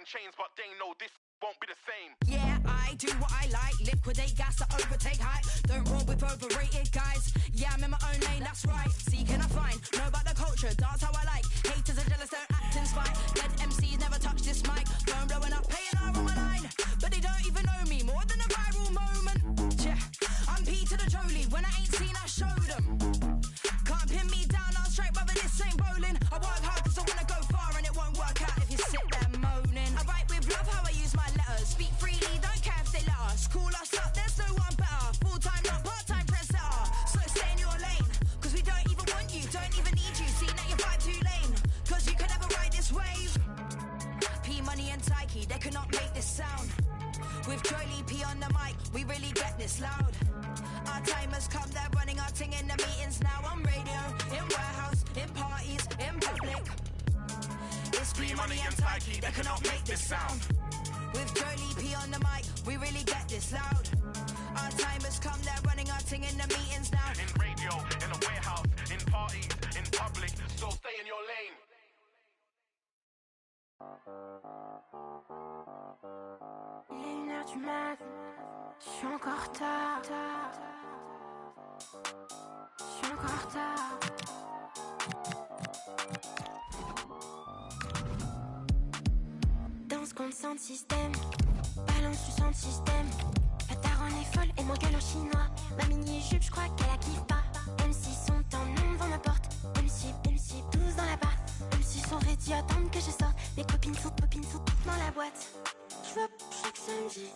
chains, but they know this won't be the same. Yeah, I do what I like. Liquidate gas to overtake hype. Don't roll with overrated guys. Yeah, I'm in my own lane, that's right. See, can I find? Know about the culture, dance how I like. Haters are jealous, don't act in spite. Dead MCs never touch this mic. Phone blowing up, paying R on my line. But they don't even know me, more than a viral moment. Yeah, I'm P to the Jolie. When I ain't seen, I show them. Can't pin me down, I'll straight, brother, this ain't bowling. I work hard cause I wanna go far and it won't work out if you sit there moaning. I write with love how I use my letters. Speak freely, don't care if they let us. Call us up, there's no one better. Full-time, not part-time trendsetter. So stay in your lane, cause we don't even want you, don't even need you. See, now you fight too lame, cause you can never ride this wave. P Money and Tyke, they cannot make this sound. With Jolie P on the mic, we really get this loud. Our time has come, they're running our thing in the meetings now. On radio, in warehouse, in parties, in public. It's P Money and Tyke, they cannot make this sound. With Jolie P on the mic, we really get this loud. Our time has come, they're running our thing in the meetings now. In radio, in a warehouse, in parties, in public, so stay in your lane. Il est 1h du mat, je suis encore en retard. Je suis encore en retard. Dans ce compte sans système, balance du sans système. La daronne est folle et m'engueule en chinois. Ma mini-jupe, je crois qu'elle la kiffe pas. M6 sont en nom devant ma porte. M6, tous dans la barre. M6 sont ready, attendent que je sorte. Mes copines sont toutes dans la boîte. Je vois chaque samedi.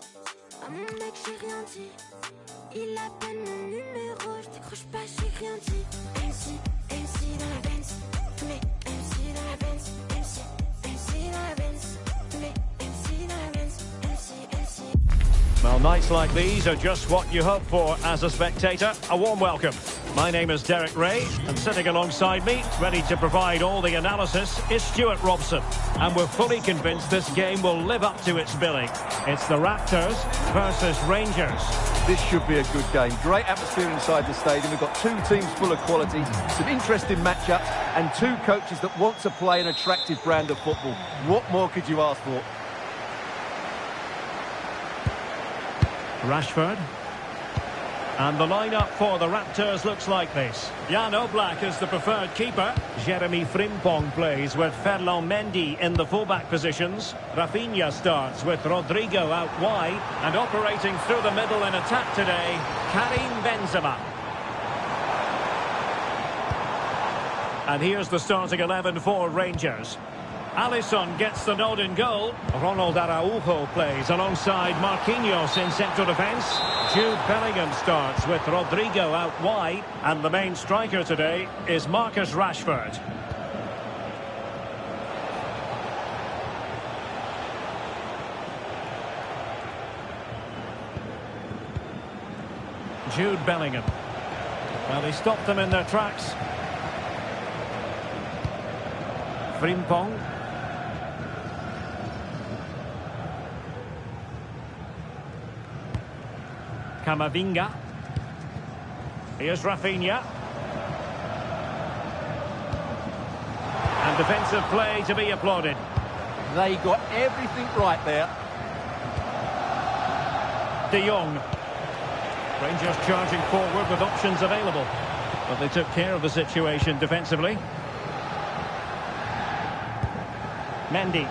À mon mec, j'ai rien dit. Il appelle mon numéro, je décroche pas, j'ai rien dit. MC dans la Benz. Tous les MC dans la Benz. MC dans la Benz. Tous les MC dans la Benz. MC. Well, nights like these are just what you hope for as a spectator. A warm welcome. My name is Derek Ray, and sitting alongside me, ready to provide all the analysis, is Stuart Robson. And we're fully convinced this game will live up to its billing. It's the Raptors versus Rangers. This should be a good game. Great atmosphere inside the stadium. We've got two teams full of quality, some interesting matchups, and two coaches that want to play an attractive brand of football. What more could you ask for? Rashford. And the lineup for the Raptors looks like this. Jan Oblak is the preferred keeper. Jeremy Frimpong plays with Ferland Mendy in the fullback positions. Rafinha starts with Rodrigo out wide. And operating through the middle in attack today, Karim Benzema. And here's the starting 11 for Rangers. Alisson gets the nod in goal. Ronald Araujo plays alongside Marquinhos in central defence. Jude Bellingham starts with Rodrigo out wide. And the main striker today is Marcus Rashford. Jude Bellingham. Well, he stopped them in their tracks. Frimpong. Camavinga. Here's Rafinha. And defensive play to be applauded. They got everything right there. De Jong. Rangers charging forward with options available. But they took care of the situation defensively. Mendy.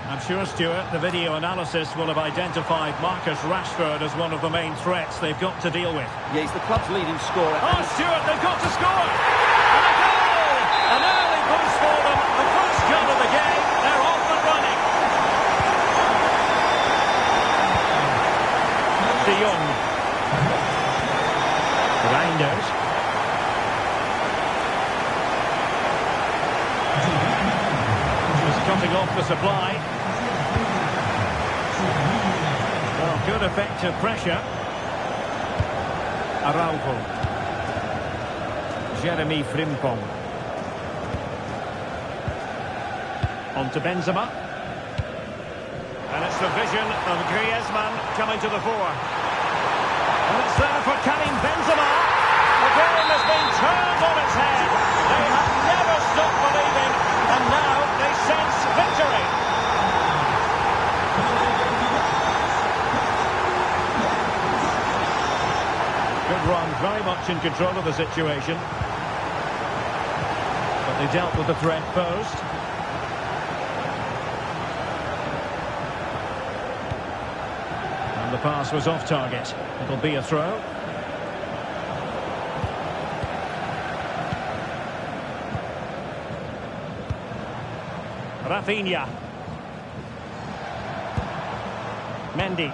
I'm sure, Stuart, the video analysis will have identified Marcus Rashford as one of the main threats they've got to deal with. Yeah, he's the club's leading scorer. Oh, Stuart, they've got to score! And a goal! An early boost for them. The first goal of the game. They're off and running. De Jong. Reinders. Just cutting off the supply. Well, good effective pressure. Araujo. Jeremy Frimpong. On to Benzema. And it's the vision of Griezmann coming to the fore. And it's there for Karim Benzema. The game has been turned on its head. They have never stopped believing, and now they sense victory. much in control of the situation. But they dealt with the threat posed. And the pass was off target. It'll be a throw. Rafinha. Mendy.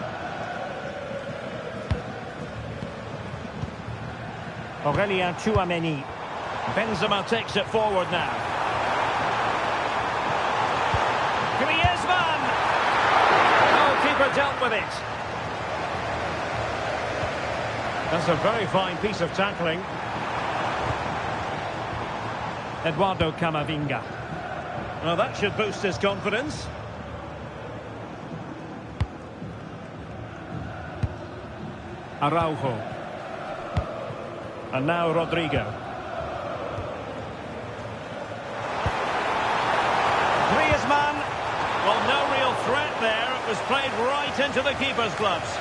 Aurelien Tchouameni. Benzema takes it forward now. Griezmann! Goalkeeper dealt with it. That's a very fine piece of tackling. Eduardo Camavinga. Well, that should boost his confidence. Araujo. And now Rodrigo. Griezmann. Well, no real threat there. It was played right into the keeper's gloves.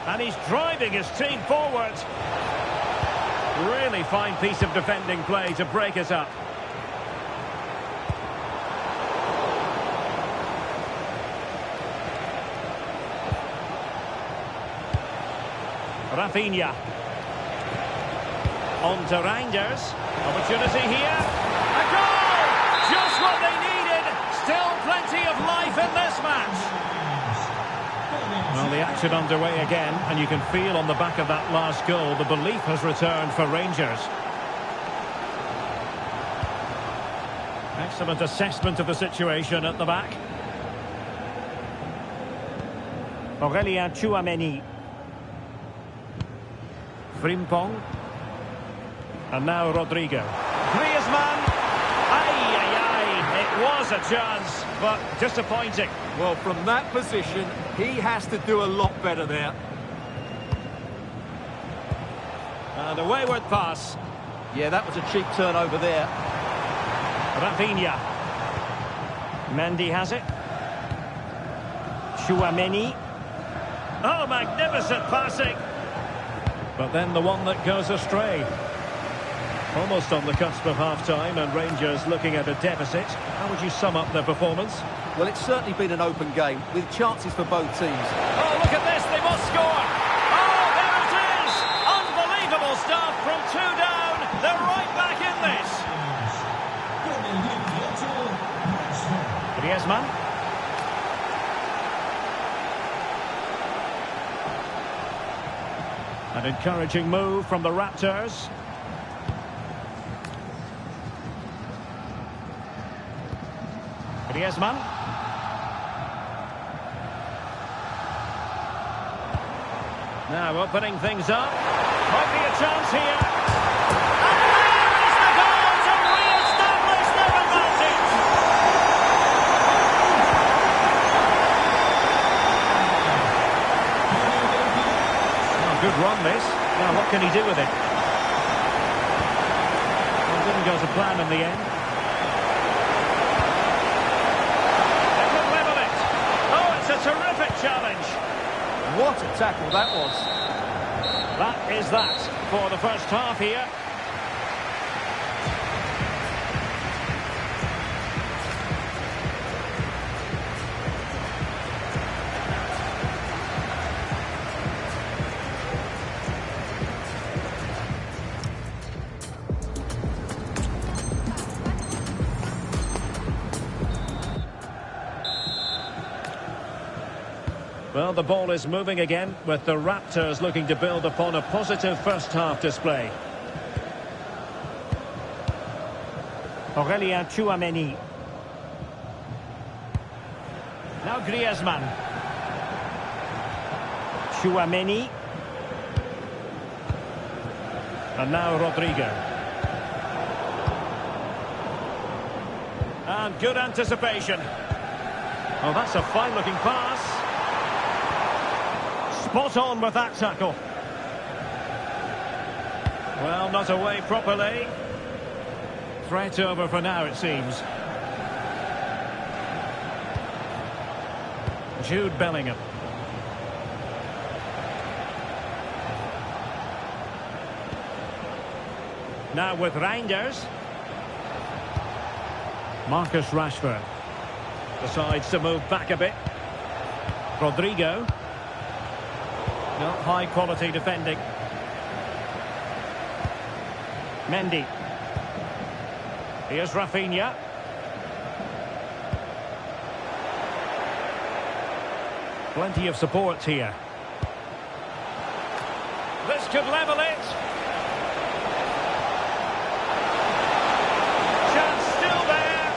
And he's driving his team forward. Really fine piece of defending play to break it up. Rafinha. On to Reinders. Opportunity here. A goal! Just what they needed. Still plenty of life in this match. Well, the action underway again, and you can feel on the back of that last goal the belief has returned for Rangers. Excellent assessment of the situation at the back. Aurelien Tchouameni. Frimpong. And now Rodrigo. Griezmann. Ay, ay, ay. It was a chance, but disappointing. Well, from that position, he has to do a lot better there. And a wayward pass. Yeah, that was a cheap turnover there. Rafinha. Mendy has it. Tchouameni. Oh, magnificent passing. But then the one that goes astray. Almost on the cusp of half-time, and Rangers looking at a deficit. How would you sum up their performance? Well, it's certainly been an open game, with chances for both teams. Oh, look at this, they must score! Oh, there it is! Unbelievable stuff from two down. They're right back in this. Griezmann. An encouraging move from the Raptors. Griezmann. Now opening things up. Might be a chance here. And there is the goal to re-establish their advantage. Oh, good run this. Now what can he do with it? Well, it didn't go to plan in the end. It's a terrific challenge. What a tackle that was. That is that for the first half here. Well, the ball is moving again, with the Raptors looking to build upon a positive first-half display. Aurelien Tchouameni. Now Griezmann. Tchouameni. And now Rodrigo. And good anticipation. Oh, that's a fine-looking pass. Spot on with that tackle. Well, not away properly. Threat over for now, it seems. Jude Bellingham. Now with Reinders. Marcus Rashford. Decides to move back a bit. Rodrigo. No, high quality defending. Mendy. Here's Rafinha. Plenty of support here. This could level it. Chance still there.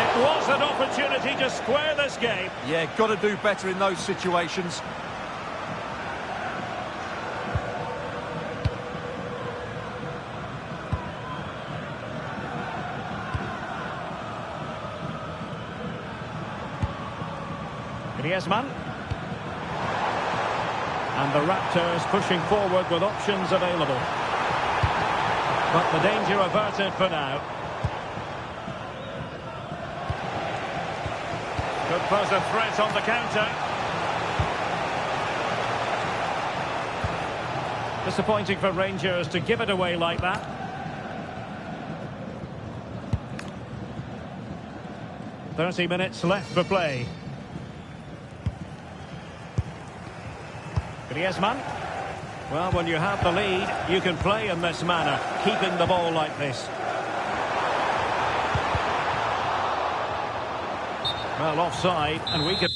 It was an opportunity to square this game. Yeah, got to do better in those situations. Griezmann. And the Raptors pushing forward with options available. But the danger averted for now. Could pose a threat on the counter. Disappointing for Rangers to give it away like that. "30 minutes left for play. Griezmann. Well, when you have the lead, you can play in this manner, keeping the ball like this. Well, offside, and we can...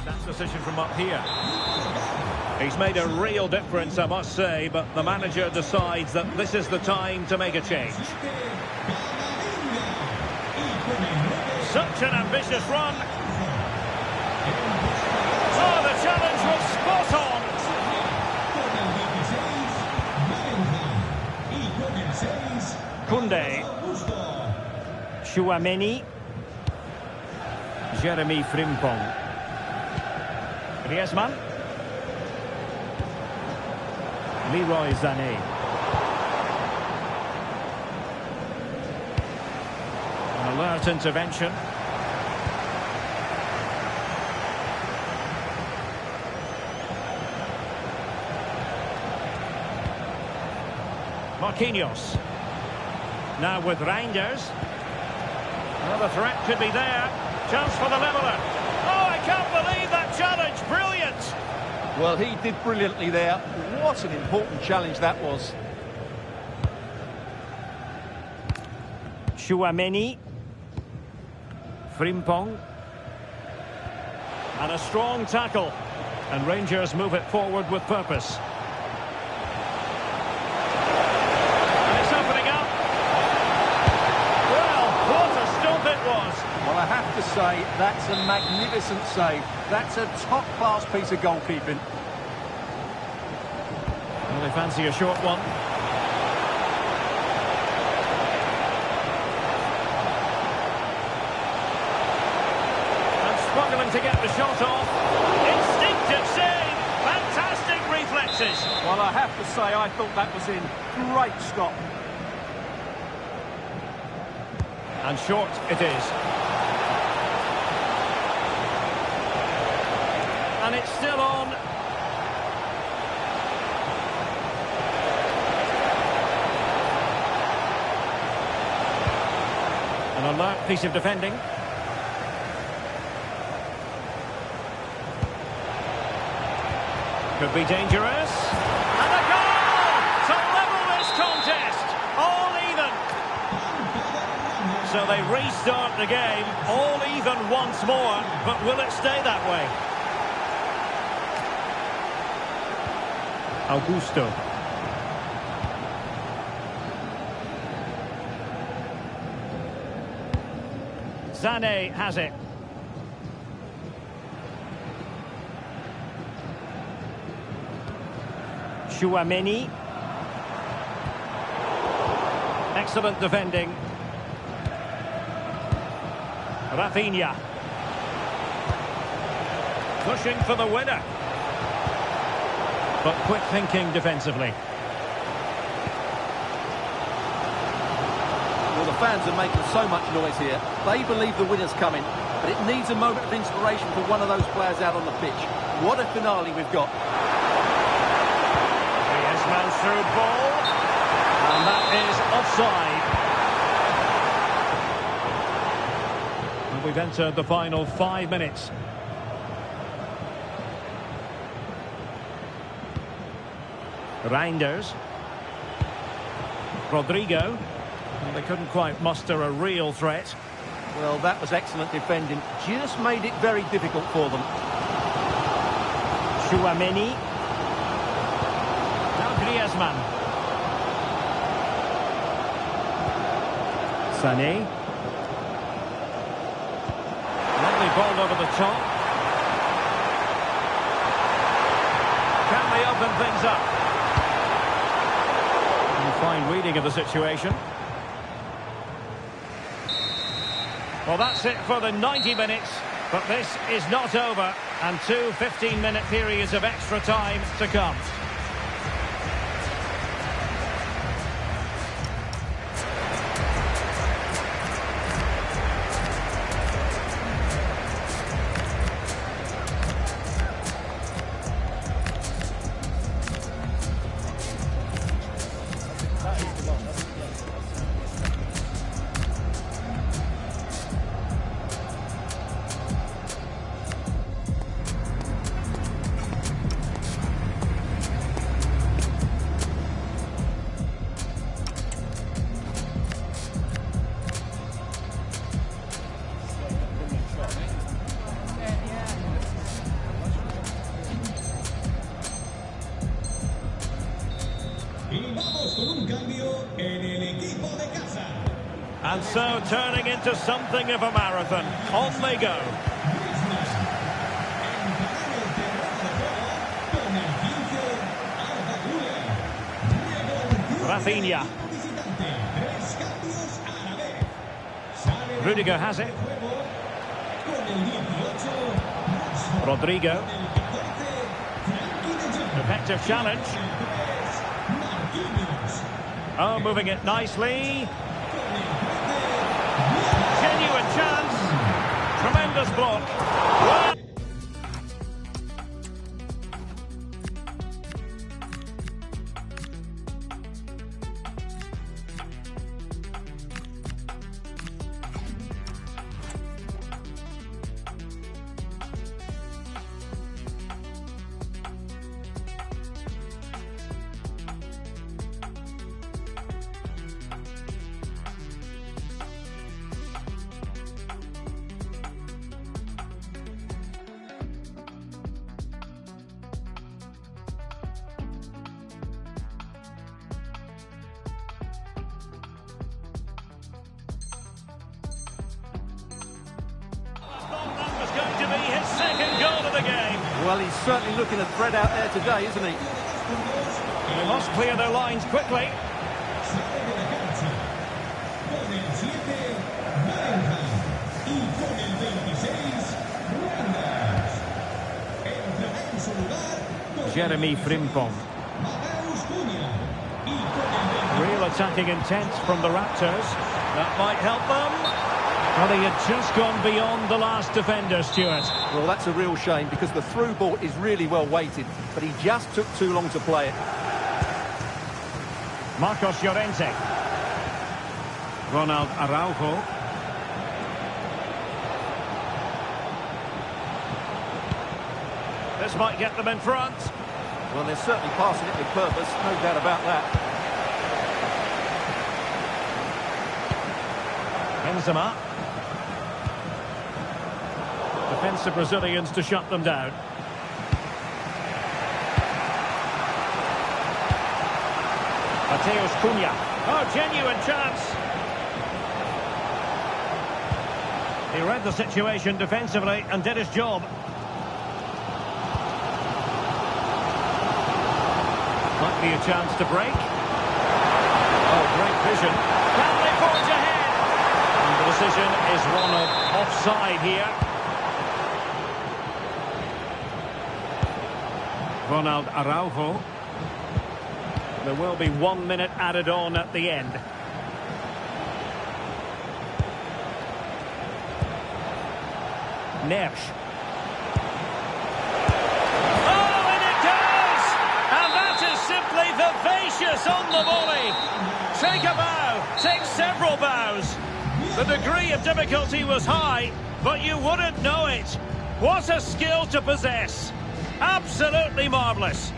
That decision from up here. He's made a real difference, I must say, but the manager decides that this is the time to make a change. Such an ambitious run. Oh, the challenge was spot on. Koundé. Chouameni. Jeremy Frimpong. Griezmann. Leroy Sané. An alert intervention. Marquinhos. Now with Reinders. Well, the threat could be there. Chance for the leveller. Oh, I can't believe that challenge. Brilliant. Well, he did brilliantly there. What an important challenge that was. Chouameni. Frimpong. And a strong tackle. And Rangers move it forward with purpose. And it's opening up. Well, what a stop it was. Well, I have to say, that's a magnificent save. That's a top-class piece of goalkeeping. Well, they fancy a short one. And struggling to get the shot off. Instinctive save. Fantastic reflexes. Well, I have to say, I thought that was in. Great stop. And short it is. And it's still on. An alert piece of defending. Could be dangerous. And a goal to level this contest. All even. So they restart the game, all even once more. But will it stay that way? Augusto. Sané has it. Chouameni. Excellent defending. Rafinha. Pushing for the winner. But quick thinking defensively. Well, the fans are making so much noise here. They believe the winner's coming, but it needs a moment of inspiration for one of those players out on the pitch. What a finale we've got. Griezmann through ball. And that is offside. And we've entered the final 5 minutes. Reinders. Rodrigo. Well, they couldn't quite muster a real threat. Well, that was excellent defending. Just made it very difficult for them. Chouameni. Now Griezmann. Sané. Lovely ball over the top. Can they open things up? And fine reading of the situation. Well, that's it for the 90 minutes, but this is not over, and 2 15-minute periods of extra time to come. And so turning into something of a marathon. On they go. Rafinha. Rudiger has it. Rodrigo. Effective challenge. Oh, moving it nicely. Genuine chance. Tremendous block. Well, Well, he's certainly looking a threat out there today, isn't he? They must clear their lines quickly. Jeremy Frimpong. Real attacking intent from the Raptors. That might help them. Well, he had just gone beyond the last defender, Stuart. Well, that's a real shame because the through ball is really well weighted, but he just took too long to play it. Marcos Llorente. Ronald Araujo. This might get them in front. Well, they're certainly passing it with purpose, no doubt about that. Benzema. Defensive Brazilians to shut them down. Mateus Cunha. Oh, genuine chance. He read the situation defensively and did his job. But might be a chance to break. Oh, great vision. Can they forge ahead? And the decision is one of offside here. Ronald Araujo. There will be 1 minute added on at the end. Nersch. Oh, and it goes! And that is simply vivacious on the volley. Take a bow, take several bows. The degree of difficulty was high, but you wouldn't know it. What a skill to possess. Absolutely marvellous.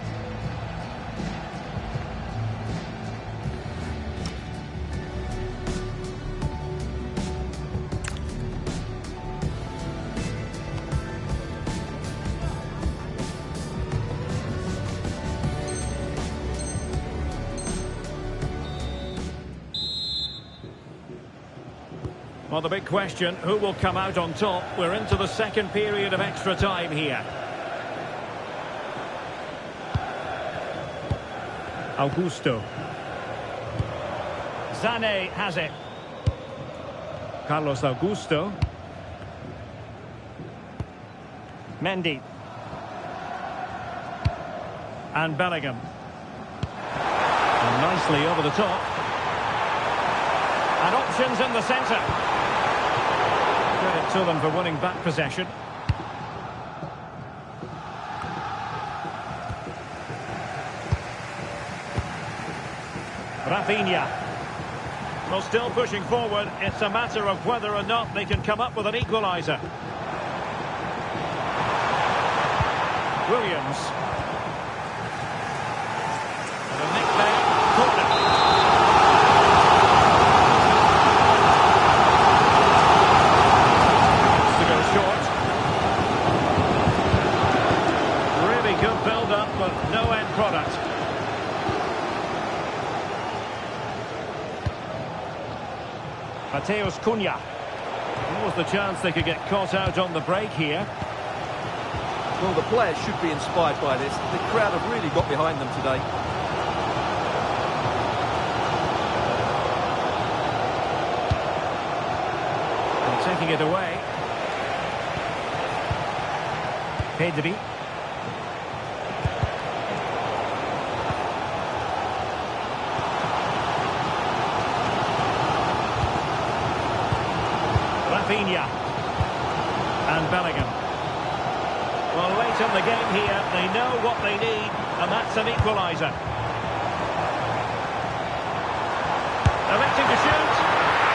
Well, the big question, who will come out on top? We're into the second period of extra time here. Augusto. Zane has it. Carlos Augusto. Mendy. And Bellingham. And nicely over the top. And options in the centre. Credit to them for winning back possession. Rafinha. Well, still pushing forward. It's a matter of whether or not they can come up with an equaliser. Williams. And a nick there. Corner. To go short. Really good build-up, but no end product. Mateus Cunha. What was the chance they could get caught out on the break here? Well, the players should be inspired by this. The crowd have really got behind them today. And taking it away. Pedri. Rafinha. And Bellingham. Well, late in the game here, they know what they need, and that's an equaliser. Electing to shoot,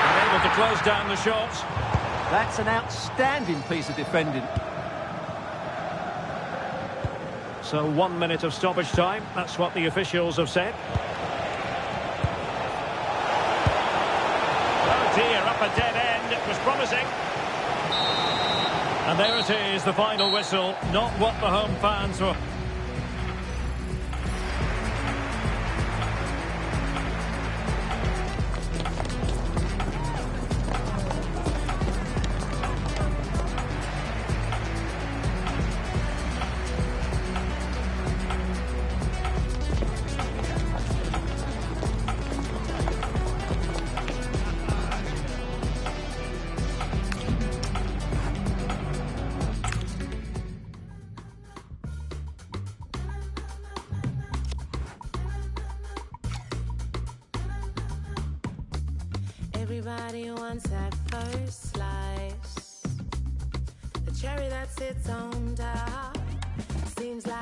and able to close down the shot. That's an outstanding piece of defending. So 1 minute of stoppage time, that's what the officials have said. Oh dear, up a dead end, it was promising. And there it is, the final whistle, not what the home fans were. Everybody wants that first slice, the cherry that sits on top. Seems like